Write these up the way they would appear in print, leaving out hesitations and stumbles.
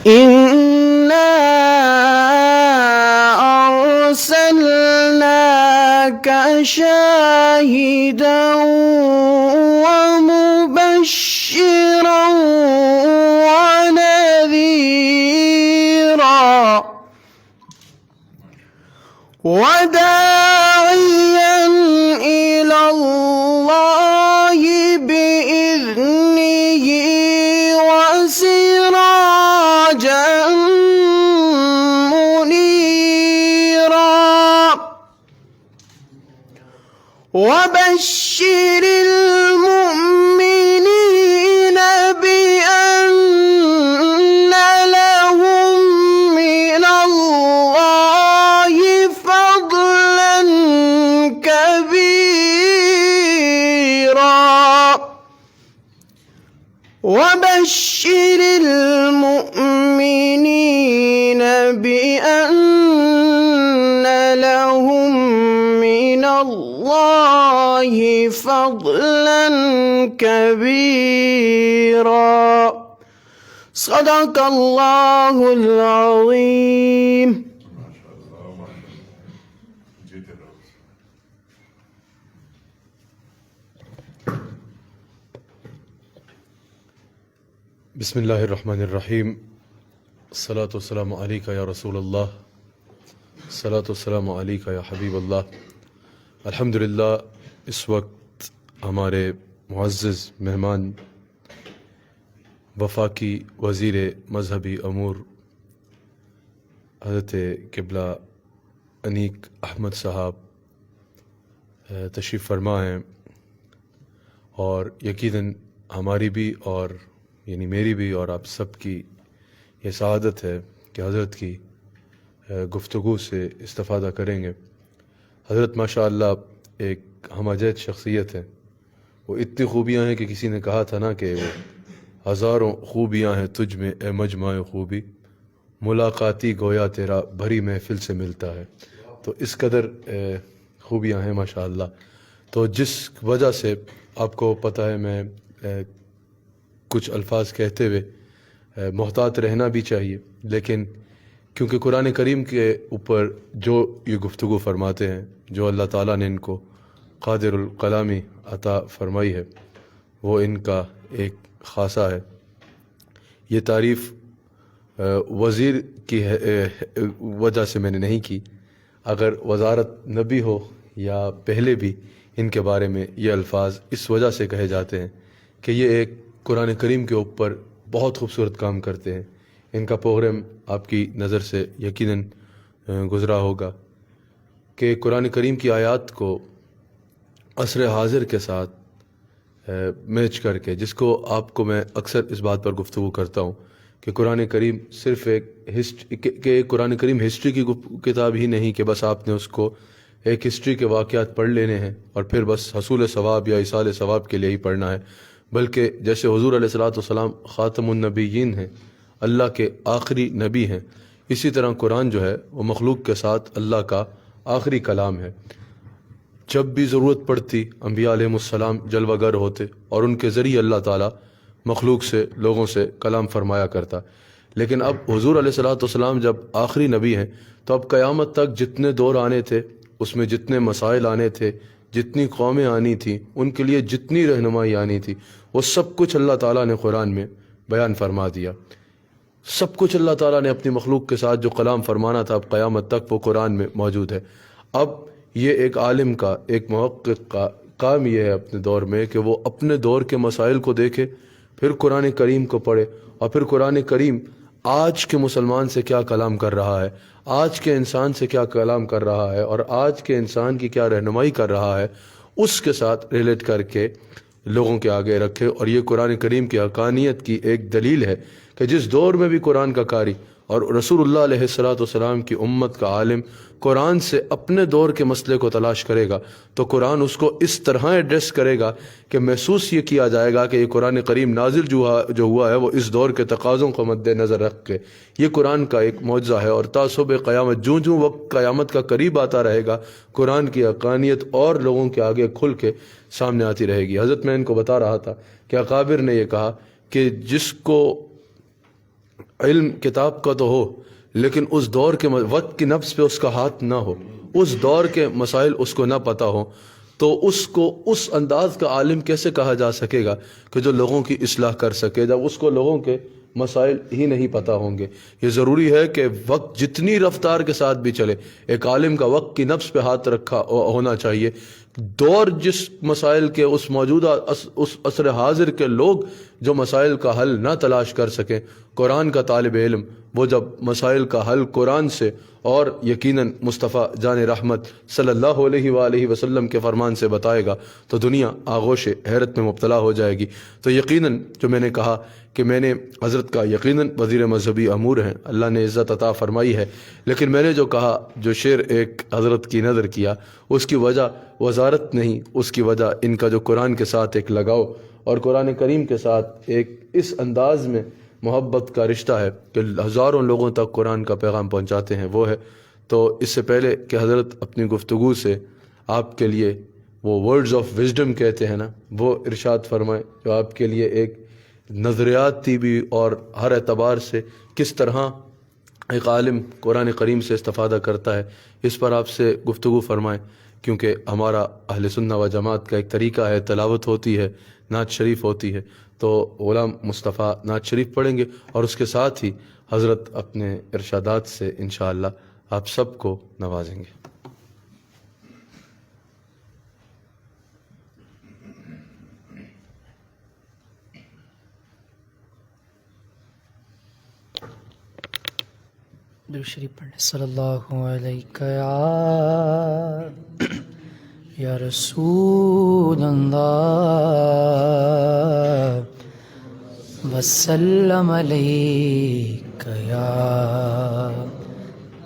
إنا أرسلناك شاهدا ومبشرا ونذيرا وداعيا إلى الله بإذنه وسراجا منيرا وبشر المؤمنين بأن لهم من الله فضلا كبيرا وبشر المؤمنين بأن لهم من الله فضلا كبيرا صدق الله العظيم. بسم الله الرحمن الرحیم. الصلاة والسلام علیکہ یا رسول اللہ، الصلاة والسلام علیکہ یا حبیب اللہ. الحمدللہ اس وقت ہمارے معزز مہمان وفاقی وزیر مذہبی امور حضرت قبلہ انیق احمد صاحب تشریف فرما ہیں، اور یقیناً ہماری بھی اور یعنی میری بھی اور آپ سب کی یہ سعادت ہے کہ حضرت کی گفتگو سے استفادہ کریں گے. حضرت ماشاءاللہ ایک ہمہ جہت شخصیت ہے. وہ اتنی خوبیاں ہیں کہ کسی نے کہا تھا نا کہ وہ ہزاروں خوبیاں ہیں تجھ میں اے مجمع خوبی، ملاقاتی گویا تیرا بھری محفل سے ملتا ہے. تو اس قدر خوبیاں ہیں ماشاءاللہ. تو جس وجہ سے آپ کو پتہ ہے میں کچھ الفاظ کہتے ہوئے محتاط رہنا بھی چاہیے، لیکن کیونکہ قرآن کریم کے اوپر جو یہ گفتگو فرماتے ہیں، جو اللہ تعالیٰ نے ان کو قادر الکلامی عطا فرمائی ہے، وہ ان کا ایک خاصہ ہے. یہ تعریف وزیر کی وجہ سے میں نے نہیں کی. اگر وزارت نبی ہو یا پہلے بھی ان کے بارے میں یہ الفاظ اس وجہ سے کہے جاتے ہیں کہ یہ ایک قرآن کریم کے اوپر بہت خوبصورت کام کرتے ہیں. ان کا پروگرام آپ کی نظر سے یقیناً گزرا ہوگا کہ قرآن کریم کی آیات کو عصر حاضر کے ساتھ میچ کر کے، جس کو آپ کو میں اکثر اس بات پر گفتگو کرتا ہوں کہ قرآن کریم صرف قرآن کریم ہسٹری کی کتاب ہی نہیں کہ بس آپ نے اس کو ایک ہسٹری کے واقعات پڑھ لینے ہیں اور پھر بس حصول ثواب یا ایصال ثواب کے لیے ہی پڑھنا ہے، بلکہ جیسے حضور علیہ الصلوۃ خاتم النبیین ہیں، اللہ کے آخری نبی ہیں، اسی طرح قرآن جو ہے وہ مخلوق کے ساتھ اللہ کا آخری کلام ہے. جب بھی ضرورت پڑتی انبیاء علیہ السلام جلوہ گر ہوتے اور ان کے ذریعے اللہ تعالیٰ مخلوق سے، لوگوں سے کلام فرمایا کرتا. لیکن اب حضور علیہ السلام جب آخری نبی ہیں تو اب قیامت تک جتنے دور آنے تھے، اس میں جتنے مسائل آنے تھے، جتنی قومیں آنی تھیں، ان کے لیے جتنی رہنمائی آنی تھی، وہ سب کچھ اللہ تعالیٰ نے قرآن میں بیان فرما دیا. سب کچھ اللہ تعالیٰ نے اپنی مخلوق کے ساتھ جو کلام فرمانا تھا اب قیامت تک وہ قرآن میں موجود ہے. اب یہ ایک عالم کا، ایک محقق کا کام یہ ہے اپنے دور میں کہ وہ اپنے دور کے مسائل کو دیکھے، پھر قرآن کریم کو پڑھے، اور پھر قرآن کریم آج کے مسلمان سے کیا کلام کر رہا ہے، آج کے انسان سے کیا کلام کر رہا ہے، اور آج کے انسان کی کیا رہنمائی کر رہا ہے، اس کے ساتھ ریلیٹ کر کے لوگوں کے آگے رکھے. اور یہ قرآن کریم کی حقانیت کی ایک دلیل ہے کہ جس دور میں بھی قرآن کا قاری اور رسول اللہ علیہ السلام کی امت کا عالم قرآن سے اپنے دور کے مسئلے کو تلاش کرے گا تو قرآن اس کو اس طرح ایڈریس کرے گا کہ محسوس یہ کیا جائے گا کہ یہ قرآن کریم نازل جو ہوا ہے وہ اس دور کے تقاضوں کو مد نظر رکھ کے یہ قرآن کا ایک معجزہ ہے. اور تعصب قیامت جوں وقت قیامت کا قریب آتا رہے گا قرآن کی حقانیت اور لوگوں کے آگے کھل کے سامنے آتی رہے گی. حضرت میں ان کو بتا رہا تھا کہ اکابر نے یہ کہا کہ جس کو علم کتاب کا تو ہو لیکن اس دور کے وقت کی نبض پہ اس کا ہاتھ نہ ہو، اس دور کے مسائل اس کو نہ پتہ ہو، تو اس کو اس انداز کا عالم کیسے کہا جا سکے گا کہ جو لوگوں کی اصلاح کر سکے جب اس کو لوگوں کے مسائل ہی نہیں پتہ ہوں گے۔ یہ ضروری ہے کہ وقت جتنی رفتار کے ساتھ بھی چلے، ایک عالم کا وقت کی نبض پہ ہاتھ رکھا ہونا چاہیے۔ دور جس مسائل کے اس موجودہ اس عصر حاضر کے لوگ جو مسائل کا حل نہ تلاش کر سکیں، قرآن کا طالب علم وہ جب مسائل کا حل قرآن سے اور یقیناً مصطفیٰ جان رحمت صلی اللہ علیہ وآلہ وسلم کے فرمان سے بتائے گا تو دنیا آغوش حیرت میں مبتلا ہو جائے گی۔ تو یقیناً جو میں نے کہا کہ میں نے حضرت کا یقیناً وزیر مذہبی امور ہیں، اللہ نے عزت عطا فرمائی ہے، لیکن میں نے جو کہا، جو شعر ایک حضرت کی نظر کیا، اس کی وجہ وزارت نہیں، اس کی وجہ ان کا جو قرآن کے ساتھ ایک لگاؤ اور قرآن کریم کے ساتھ ایک اس انداز میں محبت کا رشتہ ہے کہ ہزاروں لوگوں تک قرآن کا پیغام پہنچاتے ہیں، وہ ہے۔ تو اس سے پہلے کہ حضرت اپنی گفتگو سے آپ کے لیے وہ ورڈز آف وزڈم کہتے ہیں نا، وہ ارشاد فرمائیں جو آپ کے لیے ایک نظریاتی بھی اور ہر اعتبار سے کس طرح ایک عالم قرآن کریم سے استفادہ کرتا ہے، اس پر آپ سے گفتگو فرمائیں، کیونکہ ہمارا اہل سنہ و جماعت کا ایک طریقہ ہے، تلاوت ہوتی ہے، نعت شریف ہوتی ہے، تو غلام مصطفیٰ نعت شریف پڑھیں گے اور اس کے ساتھ ہی حضرت اپنے ارشادات سے انشاءاللہ آپ سب کو نوازیں گے۔ درود شریف پڑھیں۔ صلی اللہ علیہ یا رسول اللہ وسلم علیک یا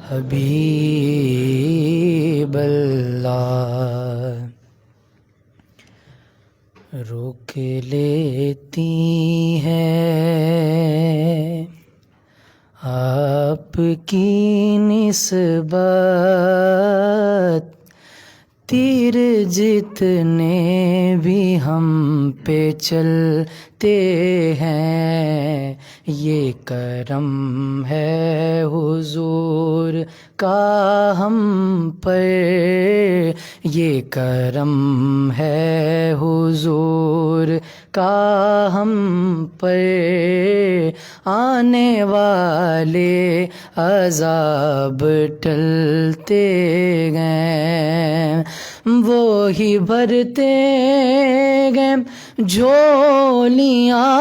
حبیب اللہ۔ روک لیتی ہیں آپ کی نسبت تیر جتنے بھی ہم پہ چلتے ہیں، یہ کرم ہے حضور کا ہم پر، یہ کرم ہے حضور کا ہم پر، آنے والے عذاب ٹلتے گئے، وہی بھرتے گئے جھولیاں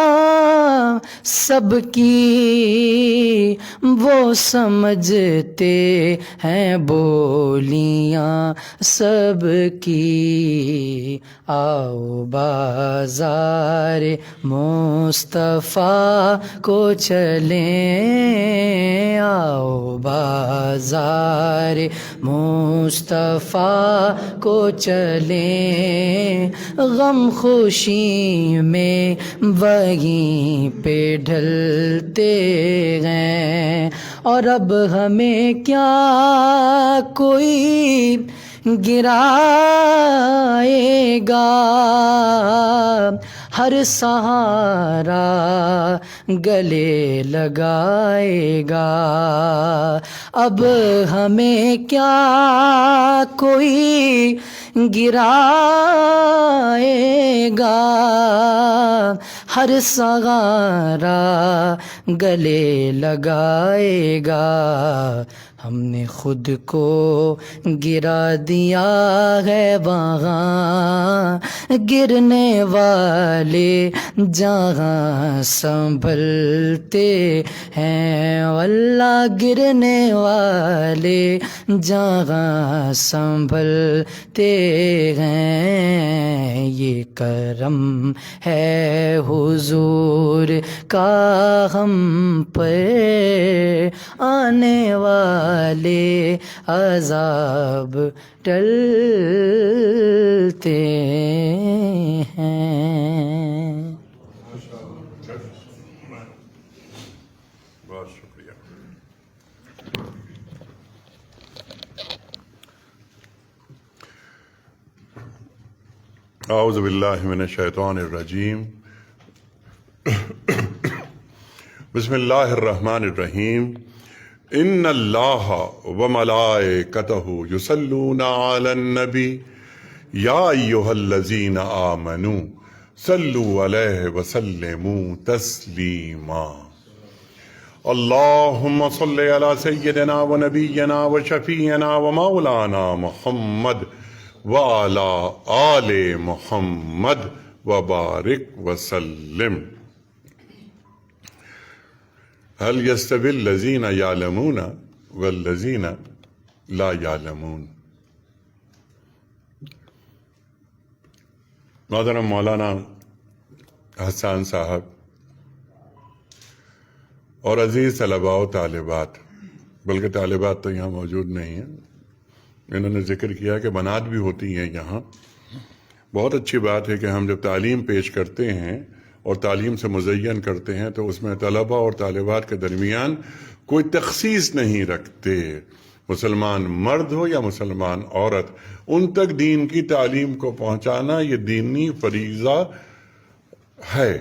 سب کی، وہ سمجھتے ہیں بولیاں سب کی۔ آؤ بازار مصطفیٰ کو چلیں، آؤ بازار مصطفیٰ کو چلیں، غم خوشی میں وہیں پہ ڈھلتے گئے، اور اب ہمیں کیا کوئی گرائے گا، ہر سہارا گلے لگائے گا، اب ہمیں کیا کوئی گرائے گا، ہر سہارا گلے لگائے گا۔ ہم نے خود کو گرا دیا ہے وہاں، گرنے والے جہاں سنبھلتے ہیں، واللہ گرنے والے جہاں سنبھلتے ہیں، یہ کرم ہے حضور کا ہم پر، آنے والے عذاب ٹلتے ہیں۔ بہت شکریہ۔ اعوذ باللہ من الشیطان الرجیم، بسم اللہ الرحمن الرحیم ان اللہ وملائکتہ یصلون علی النبی یا ایھا الذین آمنوا صلوا علیہ وسلموا تسلیما اللہم صل علی سیدنا ونبینا وشفیعنا ومولانا محمد وعلی آل محمد وبارک وسلم هل يستوي الذين يعلمون والذين لا يعلمون. محترم مولانا حسان صاحب اور عزیز طلباء و طالبات، بلکہ طالبات تو یہاں موجود نہیں ہیں، انہوں نے ذکر کیا کہ بنات بھی ہوتی ہیں یہاں. بہت اچھی بات ہے کہ ہم جب تعلیم پیش کرتے ہیں اور تعلیم سے مزین کرتے ہیں تو اس میں طلباء اور طالبات کے درمیان کوئی تخصیص نہیں رکھتے. مسلمان مرد ہو یا مسلمان عورت، ان تک دین کی تعلیم کو پہنچانا یہ دینی فریضہ ہے.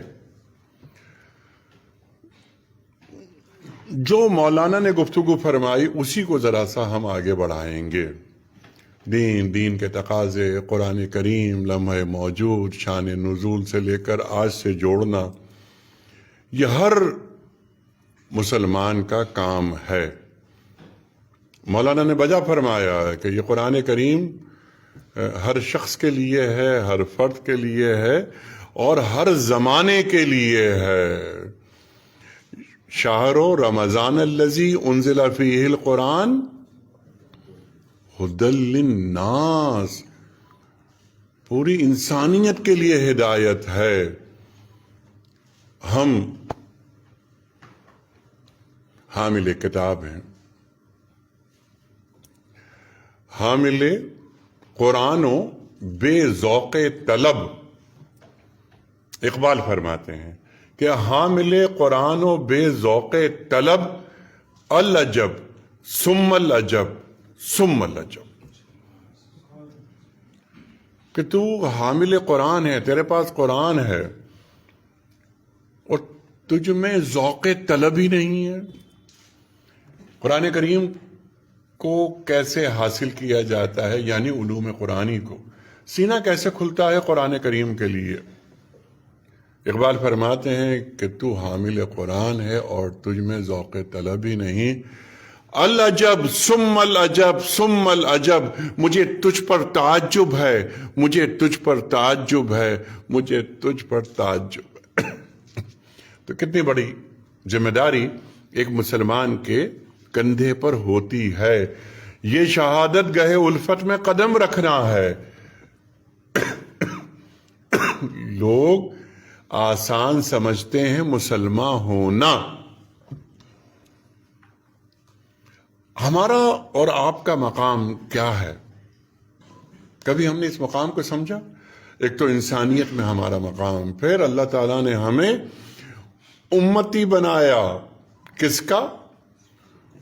جو مولانا نے گفتگو فرمائی اسی کو ذرا سا ہم آگے بڑھائیں گے. دین کے تقاضے، قرآن کریم، لمحہ موجود، شان نزول سے لے کر آج سے جوڑنا، یہ ہر مسلمان کا کام ہے. مولانا نے بجا فرمایا کہ یہ قرآن کریم ہر شخص کے لیے ہے، ہر فرد کے لیے ہے اور ہر زمانے کے لیے ہے. شہر رمضان الذی انزل فیہ القرآن ہدی للناس، پوری انسانیت کے لیے ہدایت ہے. ہم حامل کتاب ہیں، حامل قرآن و بے ذوق طلب. اقبال فرماتے ہیں کہ حامل قرآن و بے ذوق طلب، العجب ثم العجب ثم العجب. کہ تو حامل قرآن ہے، تیرے پاس قرآن ہے اور تجھ میں ذوق طلب ہی نہیں ہے. قرآن کریم کو کیسے حاصل کیا جاتا ہے، یعنی علوم قرآنی کو سینہ کیسے کھلتا ہے قرآن کریم کے لیے. اقبال فرماتے ہیں کہ تو حامل قرآن ہے اور تجھ میں ذوق طلب ہی نہیں. العجب ثم العجب ثم العجب، مجھے تجھ پر تعجب ہے، مجھے تجھ پر تعجب ہے، مجھے تجھ پر تعجب ہے. تو کتنی بڑی ذمہ داری ایک مسلمان کے کندھے پر ہوتی ہے. یہ شہادت گہے الفت میں قدم رکھنا ہے. لوگ آسان سمجھتے ہیں مسلمان ہونا. ہمارا اور آپ کا مقام کیا ہے؟ کبھی ہم نے اس مقام کو سمجھا؟ ایک تو انسانیت میں ہمارا مقام، پھر اللہ تعالیٰ نے ہمیں امتی بنایا. کس کا؟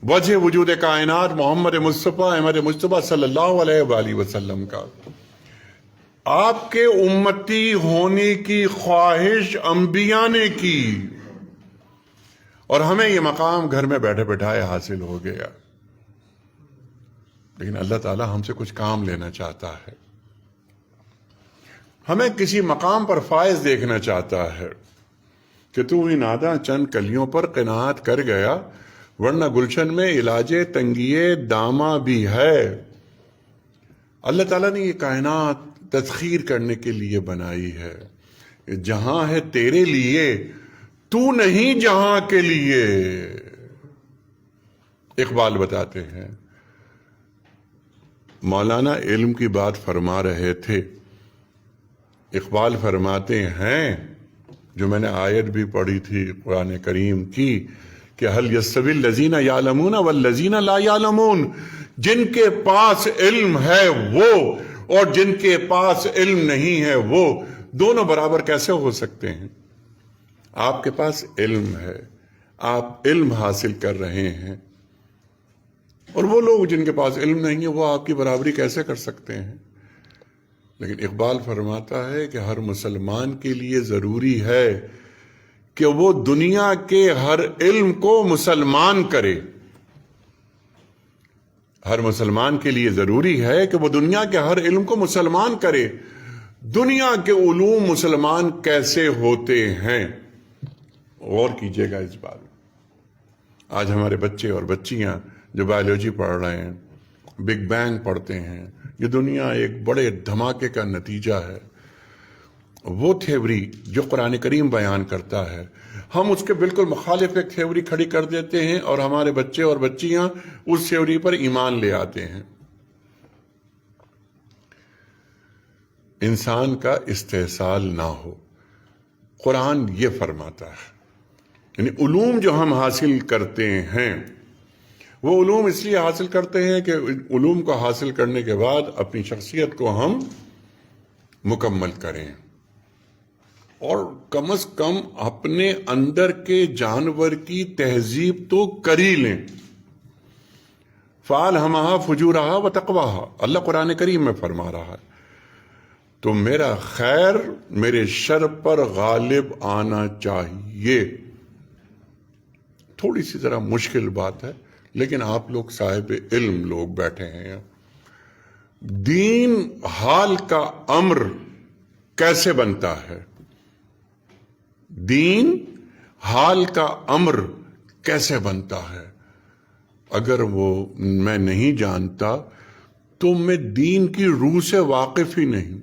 وجہ وجود کائنات محمد مصطفیٰ احمد مصطفیٰ صلی اللہ علیہ وآلہ وسلم کا. آپ کے امتی ہونے کی خواہش انبیاء نے کی اور ہمیں یہ مقام گھر میں بیٹھے بیٹھائے حاصل ہو گیا. لیکن اللہ تعالیٰ ہم سے کچھ کام لینا چاہتا ہے، ہمیں کسی مقام پر فائز دیکھنا چاہتا ہے کہ تو ہی ناداں چند کلیوں پر قناعت کر گیا، ورنہ گلشن میں علاج تنگیے دامہ بھی ہے. اللہ تعالیٰ نے یہ کائنات تسخیر کرنے کے لیے بنائی ہے. جہاں ہے تیرے لیے، تو نہیں جہاں کے لیے. اقبال بتاتے ہیں، مولانا علم کی بات فرما رہے تھے. اقبال فرماتے ہیں، جو میں نے آیت بھی پڑھی تھی قرآن کریم کی، کہ هل يستوي الذين يعلمون والذين لا يعلمون، جن کے پاس علم ہے وہ اور جن کے پاس علم نہیں ہے وہ دونوں برابر کیسے ہو سکتے ہیں؟ آپ کے پاس علم ہے، آپ علم حاصل کر رہے ہیں، اور وہ لوگ جن کے پاس علم نہیں ہے وہ آپ کی برابری کیسے کر سکتے ہیں؟ لیکن اقبال فرماتا ہے کہ ہر مسلمان کے لیے ضروری ہے کہ وہ دنیا کے ہر علم کو مسلمان کرے. ہر مسلمان کے لیے ضروری ہے کہ وہ دنیا کے ہر علم کو مسلمان کرے. دنیا کے علوم مسلمان کیسے ہوتے ہیں؟ غور کیجئے گا اس بات. آج ہمارے بچے اور بچیاں جو بایولوجی پڑھ رہے ہیں، بگ بینگ پڑھتے ہیں، یہ دنیا ایک بڑے دھماکے کا نتیجہ ہے. وہ تھیوری جو قرآن کریم بیان کرتا ہے، ہم اس کے بالکل مخالف ایک تھیوری کھڑی کر دیتے ہیں اور ہمارے بچے اور بچیاں اس تھیوری پر ایمان لے آتے ہیں. انسان کا استحصال نہ ہو، قرآن یہ فرماتا ہے. یعنی علوم جو ہم حاصل کرتے ہیں، وہ علوم اس لیے حاصل کرتے ہیں کہ علوم کو حاصل کرنے کے بعد اپنی شخصیت کو ہم مکمل کریں، اور کم از کم اپنے اندر کے جانور کی تہذیب تو کر ہی لیں. فَأَلْهَمَهَا فُجُورَهَا وَتَقْوَاهَا، اللہ قرآن کریم میں فرما رہا ہے. تو میرا خیر میرے شر پر غالب آنا چاہیے. تھوڑی سی ذرا مشکل بات ہے، لیکن آپ لوگ صاحب علم لوگ بیٹھے ہیں. دین حال کا امر کیسے بنتا ہے؟ دین حال کا امر کیسے بنتا ہے؟ اگر وہ میں نہیں جانتا تو میں دین کی روح سے واقف ہی نہیں.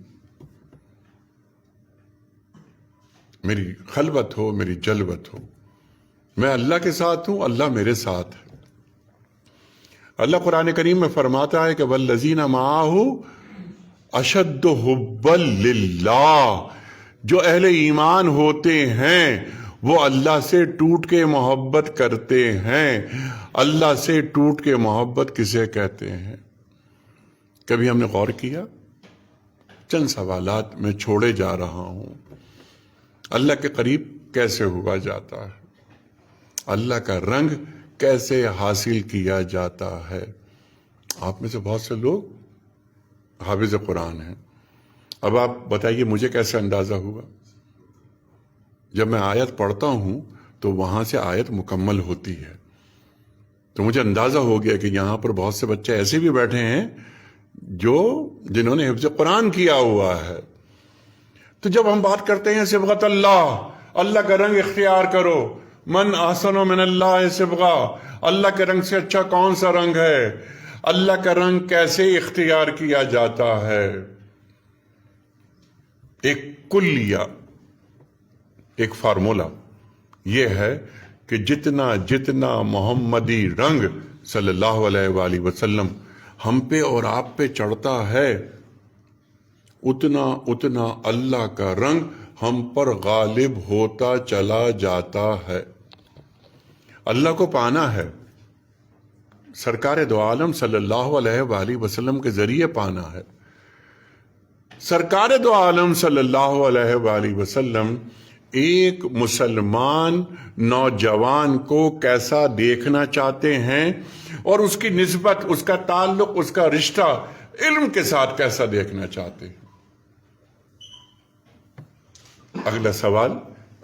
میری خلوت ہو، میری جلوت ہو، میں اللہ کے ساتھ ہوں، اللہ میرے ساتھ ہے. اللہ قرآن کریم میں فرماتا ہے کہ وَالَّذِينَ مَعَهُ أَشَدُّ حُبًّا لِلَّهِ، جو اہل ایمان ہوتے ہیں وہ اللہ سے ٹوٹ کے محبت کرتے ہیں. اللہ سے ٹوٹ کے محبت کسے کہتے ہیں؟ کبھی ہم نے غور کیا؟ چند سوالات میں چھوڑے جا رہا ہوں. اللہ کے قریب کیسے ہوا جاتا ہے؟ اللہ کا رنگ کیسے حاصل کیا جاتا ہے؟ آپ میں سے بہت سے لوگ حافظ قرآن ہیں. اب آپ بتائیے مجھے کیسے اندازہ ہوا؟ جب میں آیت پڑھتا ہوں تو وہاں سے آیت مکمل ہوتی ہے، تو مجھے اندازہ ہو گیا کہ یہاں پر بہت سے بچے ایسے بھی بیٹھے ہیں جنہوں نے حفظ قرآن کیا ہوا ہے. تو جب ہم بات کرتے ہیں صبغت اللہ، اللہ کا رنگ اختیار کرو، من احسن من اللہ صبغہ، اللہ کے رنگ سے اچھا کون سا رنگ ہے؟ اللہ کا رنگ کیسے اختیار کیا جاتا ہے؟ ایک کلیہ، ایک فارمولا یہ ہے کہ جتنا محمدی رنگ صلی اللہ علیہ وآلہ وسلم ہم پہ اور آپ پہ چڑھتا ہے، اتنا اللہ کا رنگ ہم پر غالب ہوتا چلا جاتا ہے. اللہ کو پانا ہے، سرکار دو عالم صلی اللہ علیہ وآلہ وسلم کے ذریعے پانا ہے. سرکار دو عالم صلی اللہ علیہ وآلہ وسلم ایک مسلمان نوجوان کو کیسا دیکھنا چاہتے ہیں، اور اس کی نسبت، اس کا تعلق، اس کا رشتہ علم کے ساتھ کیسا دیکھنا چاہتے ہیں. اگلا سوال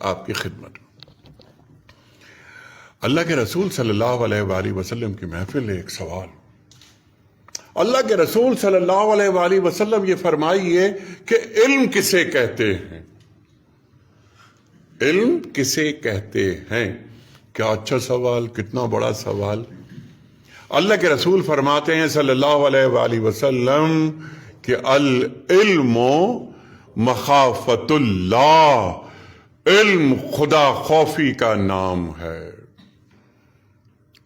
آپ کی خدمت. اللہ کے رسول صلی اللہ علیہ وآلہ وسلم کی محفل ہے. ایک سوال، اللہ کے رسول صلی اللہ علیہ وآلہ وسلم یہ فرمائیے کہ علم کسے کہتے ہیں؟ علم کسے کہتے ہیں؟ کیا اچھا سوال، کتنا بڑا سوال. اللہ کے رسول فرماتے ہیں صلی اللہ علیہ وآلہ وسلم کہ العلم مخافت اللہ، علم خدا خوفی کا نام ہے.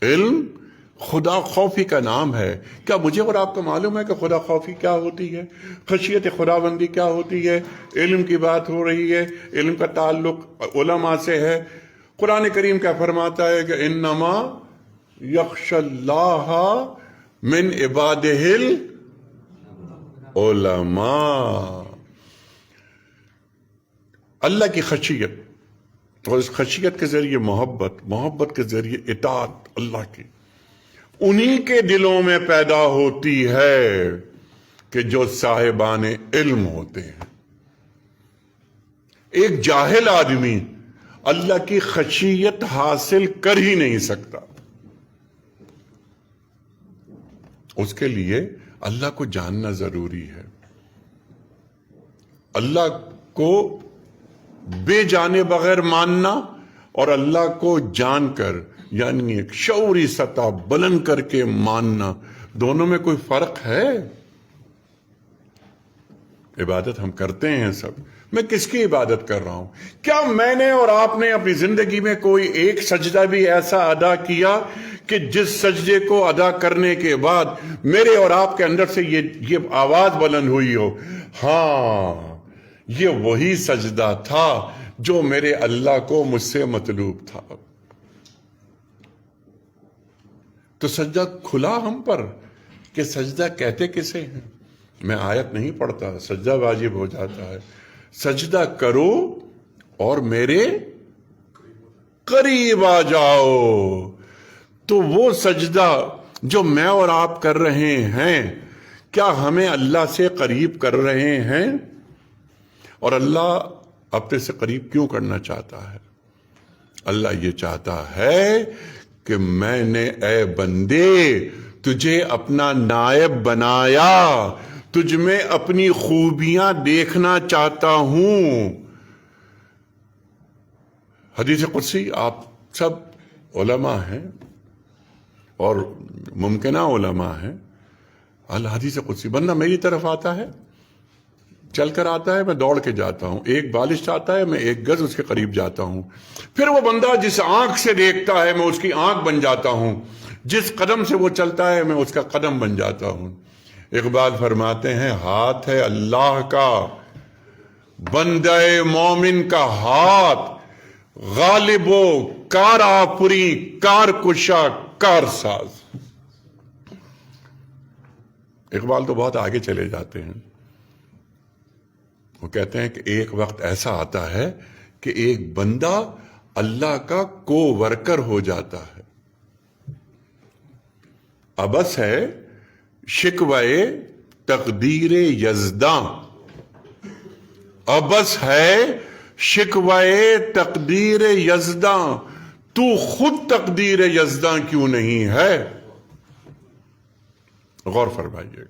علم خدا خوفی کا نام ہے. کیا مجھے اور آپ کو معلوم ہے کہ خدا خوفی کیا ہوتی ہے؟ خشیت خداوندی کیا ہوتی ہے؟ علم کی بات ہو رہی ہے، علم کا تعلق علماء سے ہے. قرآن کریم کیا فرماتا ہے کہ انما یخشی اللہ من عبادہ العلماء. اللہ کی خشیت، اور اس خشیت کے ذریعے محبت کے ذریعے اطاعت اللہ کی، انہی کے دلوں میں پیدا ہوتی ہے کہ جو صاحبان علم ہوتے ہیں. ایک جاہل آدمی اللہ کی خشیت حاصل کر ہی نہیں سکتا. اس کے لیے اللہ کو جاننا ضروری ہے. اللہ کو بے جانے بغیر ماننا اور اللہ کو جان کر یعنی ایک شعوری سطح بلند کر کے ماننا، دونوں میں کوئی فرق ہے؟ عبادت ہم کرتے ہیں سب. میں کس کی عبادت کر رہا ہوں؟ کیا میں نے اور آپ نے اپنی زندگی میں کوئی ایک سجدہ بھی ایسا ادا کیا کہ جس سجدے کو ادا کرنے کے بعد میرے اور آپ کے اندر سے یہ آواز بلند ہوئی ہو، ہاں یہ وہی سجدہ تھا جو میرے اللہ کو مجھ سے مطلوب تھا؟ تو سجدہ کھلا ہم پر کہ سجدہ کہتے کسے ہیں. میں آیت نہیں پڑھتا، سجدہ واجب ہو جاتا ہے. سجدہ کرو اور میرے قریب آ جاؤ. تو وہ سجدہ جو میں اور آپ کر رہے ہیں، کیا ہمیں اللہ سے قریب کر رہے ہیں؟ اور اللہ اپنے سے قریب کیوں کرنا چاہتا ہے؟ اللہ یہ چاہتا ہے کہ میں نے اے بندے تجھے اپنا نائب بنایا، تجھ میں اپنی خوبیاں دیکھنا چاہتا ہوں. حدیث قدسی آپ سب علماء ہیں اور ممکنہ علماء ہیں. الحدیث قدسی، بندہ میری طرف آتا ہے، چل کر آتا ہے، میں دوڑ کے جاتا ہوں. ایک بالش آتا ہے، میں ایک گز اس کے قریب جاتا ہوں. پھر وہ بندہ جس آنکھ سے دیکھتا ہے میں اس کی آنکھ بن جاتا ہوں. جس قدم سے وہ چلتا ہے میں اس کا قدم بن جاتا ہوں. اقبال فرماتے ہیں ہاتھ ہے اللہ کا، بندہ مومن کا ہاتھ، غالب و کار آفری، کار کشا، کار ساز. اقبال تو بہت آگے چلے جاتے ہیں. وہ کہتے ہیں کہ ایک وقت ایسا آتا ہے کہ ایک بندہ اللہ کا کو ورکر ہو جاتا ہے. ابس ہے شکوے تقدیر یزداں، ابس ہے شکوے تقدیر یزداں، تو خود تقدیر یزداں کیوں نہیں ہے؟ غور فرمائیے.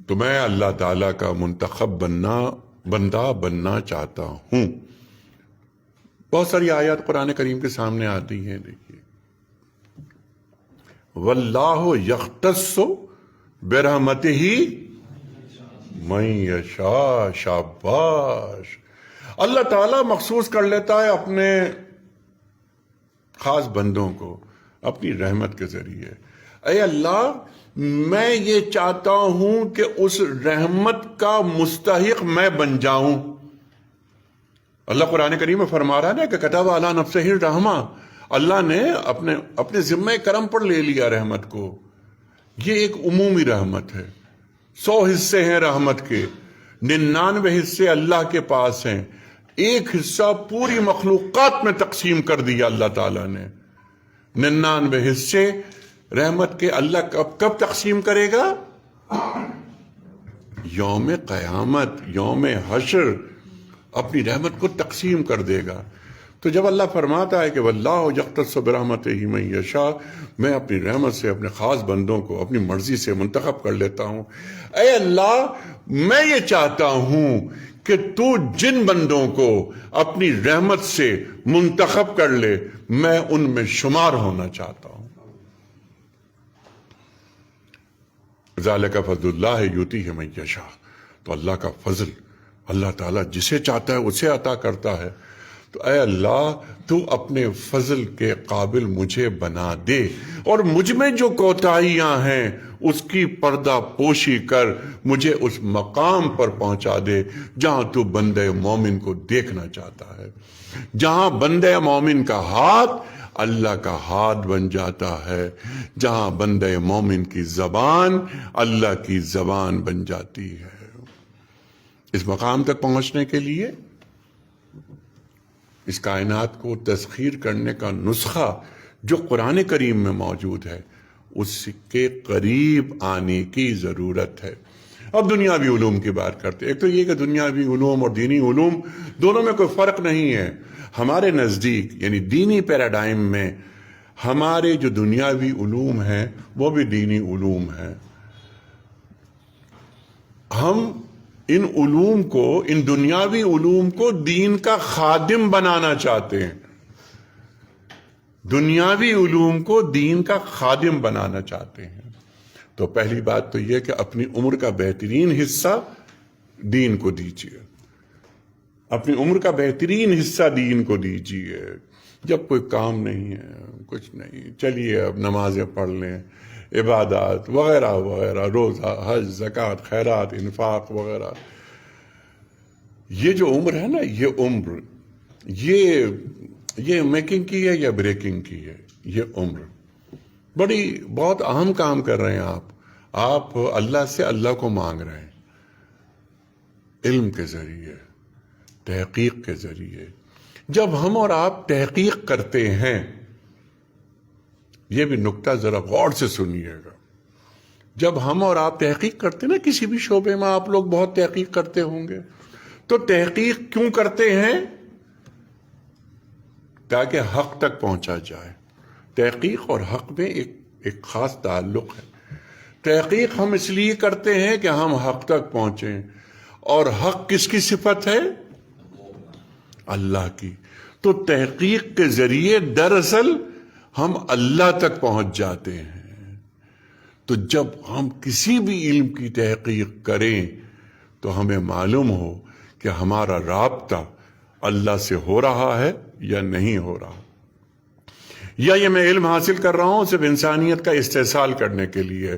تو میں اللہ تعالیٰ کا منتخب بندہ بننا چاہتا ہوں. بہت ساری آیات قرآن کریم کے سامنے آتی ہیں. دیکھیے، واللہ یختص برحمتہ من یشاء. شاباش، اللہ تعالیٰ مخصوص کر لیتا ہے اپنے خاص بندوں کو اپنی رحمت کے ذریعے. اے اللہ، میں یہ چاہتا ہوں کہ اس رحمت کا مستحق میں بن جاؤں. اللہ قرآن کریم میں فرما رہا ہے نا کہ کتب علی نفسہ الرحمہ، اللہ نے اپنے ذمہ کرم پر لے لیا رحمت کو. یہ ایک عمومی رحمت ہے. 100 حصے ہیں رحمت کے، 99 حصے اللہ کے پاس ہیں. ایک حصہ پوری مخلوقات میں تقسیم کر دیا اللہ تعالیٰ نے. 99 حصے رحمت کے اللہ کب تقسیم کرے گا؟ یوم قیامت، یوم حشر اپنی رحمت کو تقسیم کر دے گا. تو جب اللہ فرماتا ہے کہ واللہ یختص برحمتہ من یشاء، میں اپنی رحمت سے اپنے خاص بندوں کو اپنی مرضی سے منتخب کر لیتا ہوں. اے اللہ، میں یہ چاہتا ہوں کہ تو جن بندوں کو اپنی رحمت سے منتخب کر لے، میں ان میں شمار ہونا چاہتا ہوں. ذالک فضل اللہ یؤتیہ من یشاء. تو اللہ کا فضل اللہ تعالیٰ جسے چاہتا ہے اسے عطا کرتا ہے. تو اے اللہ، تو اپنے فضل کے قابل مجھے بنا دے، اور مجھ میں جو کوتاہیاں ہیں اس کی پردہ پوشی کر مجھے اس مقام پر پہنچا دے جہاں تو بندے مومن کو دیکھنا چاہتا ہے، جہاں بندے مومن کا ہاتھ اللہ کا ہاتھ بن جاتا ہے، جہاں بندے مومن کی زبان اللہ کی زبان بن جاتی ہے. اس مقام تک پہنچنے کے لیے اس کائنات کو تسخیر کرنے کا نسخہ جو قرآن کریم میں موجود ہے، اس کے قریب آنے کی ضرورت ہے. اب دنیاوی علوم کی بات کرتے ہیں. ایک تو یہ کہ دنیاوی علوم اور دینی علوم دونوں میں کوئی فرق نہیں ہے. ہمارے نزدیک یعنی دینی پیراڈائم میں ہمارے جو دنیاوی علوم ہیں وہ بھی دینی علوم ہیں. ہم ان علوم کو، ان دنیاوی علوم کو دین کا خادم بنانا چاہتے ہیں. دنیاوی علوم کو دین کا خادم بنانا چاہتے ہیں. تو پہلی بات تو یہ کہ اپنی عمر کا بہترین حصہ دین کو دیجیے. اپنی عمر کا بہترین حصہ دین کو دیجیے. جب کوئی کام نہیں ہے، کچھ نہیں، چلیے اب نمازیں پڑھ لیں، عبادات وغیرہ وغیرہ، روزہ، حج، زکوٰۃ، خیرات، انفاق وغیرہ. یہ جو عمر ہے نا، یہ عمر یہ میکنگ کی ہے یا بریکنگ کی ہے؟ یہ عمر بہت اہم کام کر رہے ہیں آپ اللہ سے اللہ کو مانگ رہے ہیں، علم کے ذریعے، تحقیق کے ذریعے. جب ہم اور آپ تحقیق کرتے ہیں، یہ بھی نکتہ ذرا غور سے سنیے گا، جب ہم اور آپ تحقیق کرتے ہیں نا، کسی بھی شعبے میں آپ لوگ بہت تحقیق کرتے ہوں گے، تو تحقیق کیوں کرتے ہیں؟ تاکہ حق تک پہنچا جائے. تحقیق اور حق میں ایک خاص تعلق ہے. تحقیق ہم اس لیے کرتے ہیں کہ ہم حق تک پہنچیں. اور حق کس کی صفت ہے؟ اللہ کی. تو تحقیق کے ذریعے دراصل ہم اللہ تک پہنچ جاتے ہیں. تو جب ہم کسی بھی علم کی تحقیق کریں تو ہمیں معلوم ہو کہ ہمارا رابطہ اللہ سے ہو رہا ہے یا نہیں ہو رہا. یا یہ میں علم حاصل کر رہا ہوں صرف انسانیت کا استحصال کرنے کے لیے.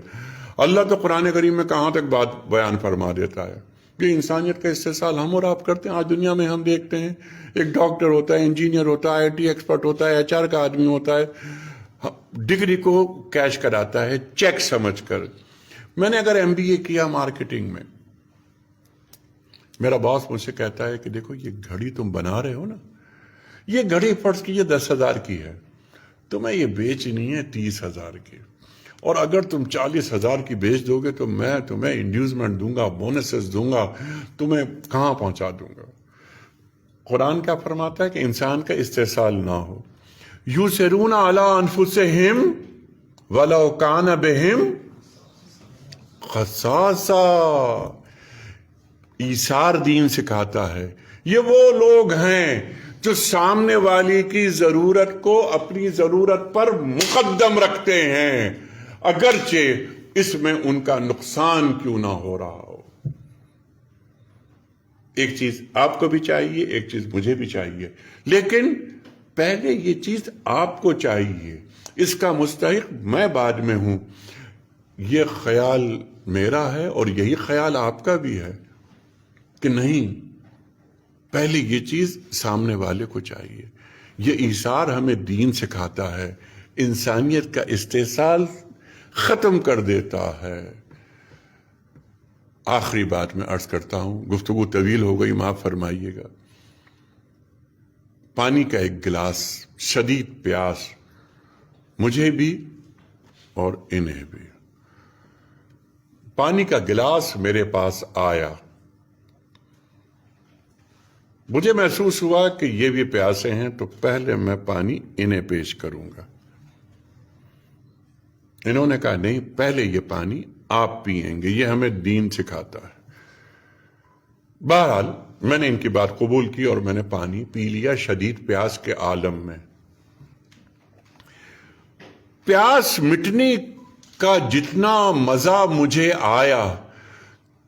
اللہ تو قرآن کریم میں کہاں تک بات بیان فرما دیتا ہے. یہ انسانیت کا استحصال ہم اور آپ کرتے ہیں. آج دنیا میں ہم دیکھتے ہیں ایک ڈاکٹر ہوتا ہے، انجینئر ہوتا ہے، IT ایکسپرٹ ہوتا ہے، HR کا آدمی ہوتا ہے، ڈگری کو کیش کراتا ہے چیک سمجھ کر. میں نے اگر MBA کیا مارکیٹنگ میں، میرا باس مجھ سے کہتا ہے کہ دیکھو یہ گھڑی تم بنا رہے ہو نا، یہ گھڑی فرض کیجیے 10,000 کی ہے، تمہیں یہ بیچنی ہے 30,000 کی، اور اگر تم 40,000 کی بیچ دو گے تو میں تمہیں انڈیوسمنٹ دوں گا، بونسز دوں گا، تمہیں کہاں پہنچا دوں گا. قرآن کیا فرماتا ہے کہ انسان کا استحصال نہ ہو. یُسِرُونَ عَلَىٰ أَنفُسِهِمْ وَلَوْ كَانَ بِهِمْ خَصَاصَةٌ. ایثار دین سکھاتا ہے. یہ وہ لوگ ہیں جو سامنے والی کی ضرورت کو اپنی ضرورت پر مقدم رکھتے ہیں، اگرچہ اس میں ان کا نقصان کیوں نہ ہو رہا ہو. ایک چیز آپ کو بھی چاہیے، ایک چیز مجھے بھی چاہیے، لیکن پہلے یہ چیز آپ کو چاہیے، اس کا مستحق میں بعد میں ہوں. یہ خیال میرا ہے اور یہی خیال آپ کا بھی ہے کہ نہیں، پہلے یہ چیز سامنے والے کو چاہیے. یہ ایثار ہمیں دین سکھاتا ہے، انسانیت کا استحصال ختم کر دیتا ہے. آخری بات میں عرض کرتا ہوں، گفتگو طویل ہو گئی، معاف فرمائیے گا. پانی کا ایک گلاس، شدید پیاس مجھے بھی اور انہیں بھی. پانی کا گلاس میرے پاس آیا، مجھے محسوس ہوا کہ یہ بھی پیاسے ہیں، تو پہلے میں پانی انہیں پیش کروں گا. انہوں نے کہا نہیں، پہلے یہ پانی آپ پئیں گے. یہ ہمیں دین سکھاتا ہے. بہرحال میں نے ان کی بات قبول کی اور میں نے پانی پی لیا شدید پیاس کے عالم میں. پیاس مٹنے کا جتنا مزہ مجھے آیا،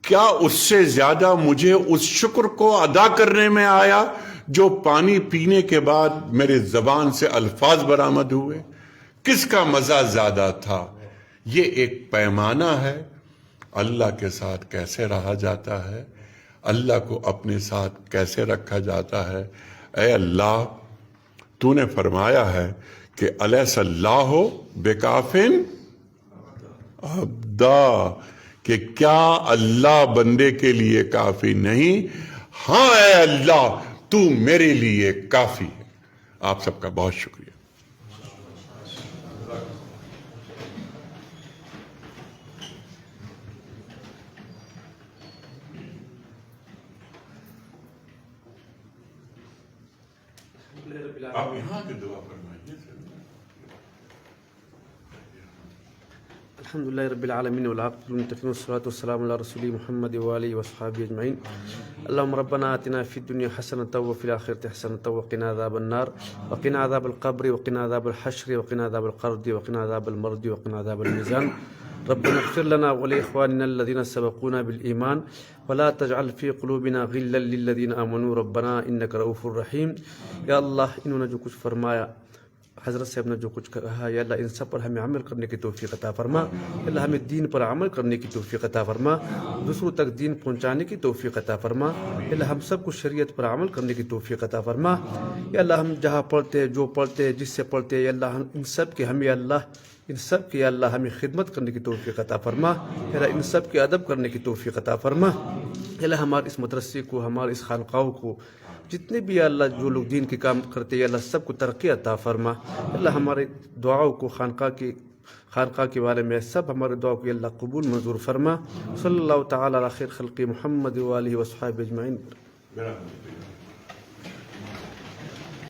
کیا اس سے زیادہ مجھے اس شکر کو ادا کرنے میں آیا جو پانی پینے کے بعد میرے زبان سے الفاظ برآمد ہوئے؟ کس کا مزہ زیادہ تھا؟ یہ ایک پیمانہ ہے. اللہ کے ساتھ کیسے رہا جاتا ہے، اللہ کو اپنے ساتھ کیسے رکھا جاتا ہے. اے اللہ، تو نے فرمایا ہے کہ الیس اللہ بکافٍ عبدا، کہ کیا اللہ بندے کے لیے کافی نہیں؟ ہاں اے اللہ، تو میرے لیے کافی ہے. آپ سب کا بہت شکریہ. آپ یہاں کی دعا فرمائیے. الحمد لله رب العالمين والعاقبة للمتقين والصلاة والسلام على رسول محمد وآله وصحبه أجمعين. اللهم ربنا آتنا في الدنيا حسنة وفي الآخرة حسنة وقنا عذاب النار وقنا عذاب القبر وقنا عذاب الحشر وقنا عذاب القرد وقنا عذاب المرد وقنا عذاب الميزان. ربنا اغفر لنا ولإخواننا الذين سبقونا بالإيمان ولا تجعل في قلوبنا غلا للذين آمنوا ربنا إنك رؤوف رحيم. یا اللہ انہوں نے جو کچھ فرمایا، حضرت صاحب نے جو کچھ کہا، یا اللہ ان سب پر ہمیں عمل کرنے کی توفیق عطا فرما. یا اللہ ہمیں دین پر عمل کرنے کی توفیق عطا فرما، دوسروں تک دین پہنچانے کی توفیق عطا فرما. یا اللہ ہم سب کو شریعت پر عمل کرنے کی توفیق عطا فرما. یا اللہ ہم جہاں پڑھتے ہیں، جو پڑھتے ہیں، جس سے پڑھتے ہیں، یا اللہ ہم ان سب کے ہمیں ان سب کی اللہ ہمیں خدمت کرنے کی توفیق عطا فرما. یا اللہ ان سب کے ادب کرنے کی توفیق عطا فرما. یا اللہ ہمارے اس مدرسے کو، ہمارے اس خانقاہوں کو، جتنے بھی یا اللہ جو لوگ دین کے کام کرتے ہیں، یا اللہ سب کو ترقی عطا فرما. یا اللہ ہمارے دعاؤں کو خانقاہ کے بارے میں سب ہمارے دعاؤں کو یا اللہ قبول منظور فرما. صلی اللہ تعالی علی خیر خلق محمد و آلہ و صحبہ اجمعین.